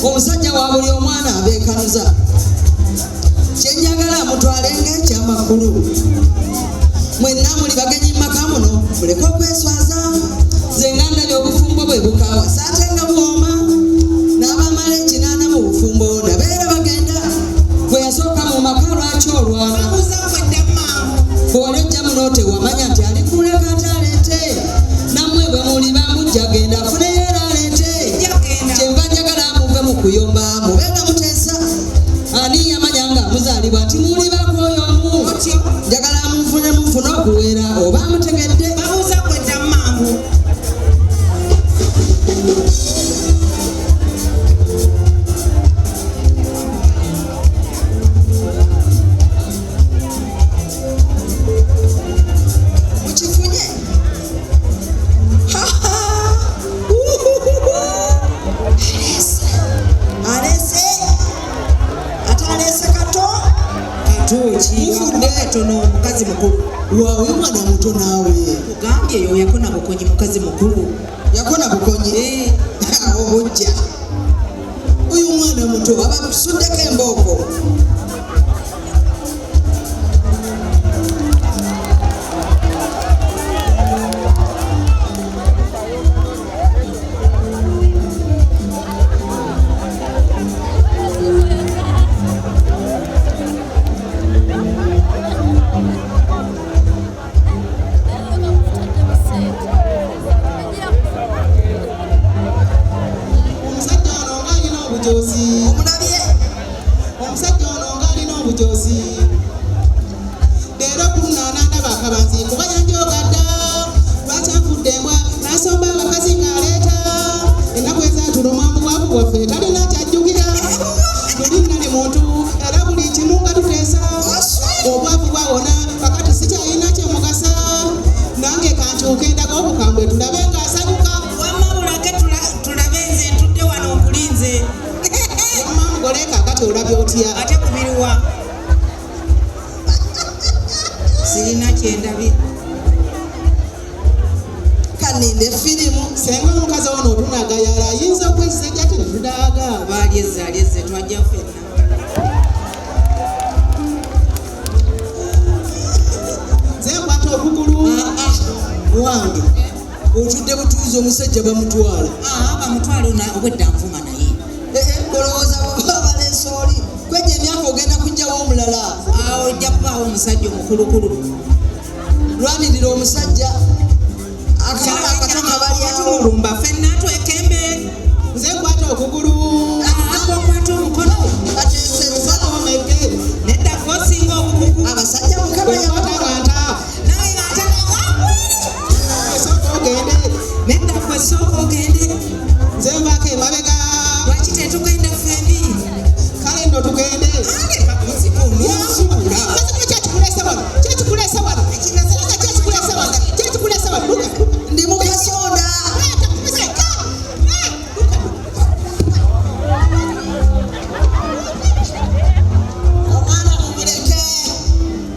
Omusajja wa buli omwana abeekanuza kyenjagala mutwalenge ekyamakulu mwenna muli bagenyi maka muno muleke okweswaza nze nga ndabye obufumbo bwe bukaawa saate nga buwooma n'abamala ekinaana mu bufumbo nabeera bagenda bwe yasooka mu maka lwaki olwana olejja muno tewamanya nti ali kuleka waawe mwana muto naawe kugambye yo yakona bukonyi mukazi mukulu yakona bukonyi obujja uyu mwana muto abasuddeko embooko omusajja ono ng'alina obujozi leero kunaana ndaba akabanzi kubayanjogadda lwakyanfudde embwa n'asomba abakazi ng'aleeta ennaku ezaatuluma mu bwavu bwaffe talina kyajjukira tulinnali muntu era buli kimu nga tuteesa obwavu bwawona kakati sikyalina kyemugasa nange kankyuke ndaga obukambwe tulabe ng'asanyuka wamabulake tulabe nze ntudde wano okulinze goleka kati olabye otya ate kubiruwa sirina kyendabye kaninde firimu senga omukazi ono otunagayala ayinza okwezisajja tinetudaaga balyezze twajja ffenna nze nkwata okugulu wange otudde butuuzi omusajja bamutwala bamutwala obwedda nvuma naye olowooza baleese oli kwejja emyaka ogenda kujjawo omulala awo ojja kubaawo omusajja omukulukulu lwanirira omusajja akabala akatono balyatumulumba ffenna twekembe nze nkwata okugulu akokwata omukono ateesezza omege nedda kosinga obukugu abasajja mukama yabataganta naye esooka ogende nedda kwesooka ogende nze nvaako emabega lwaki tetugenda ffembi kale nno tugende ndi mukasonda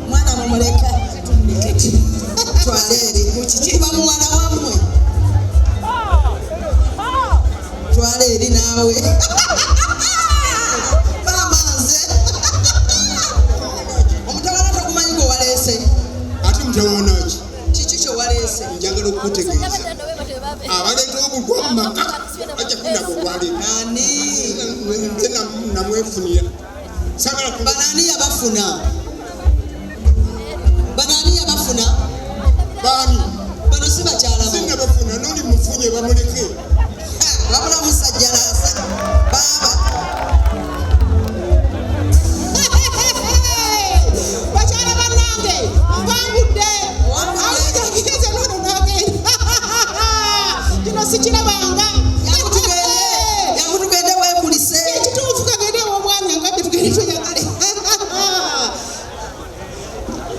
omwana mumuleke twale eri kuba muwala wammwe twala eri naawe bamanze omutawala togumanyi gwe waleese ate mutawoonaki kiki kye waleese njagala okukutegeeza abaleeta obulwa mu maka bajja kunaba olwaleero ani nze namwefunira sagala banaani yabafuna banaani yabafuna baani bano si bakyala bo sinabafuna noli mufunye bamuleke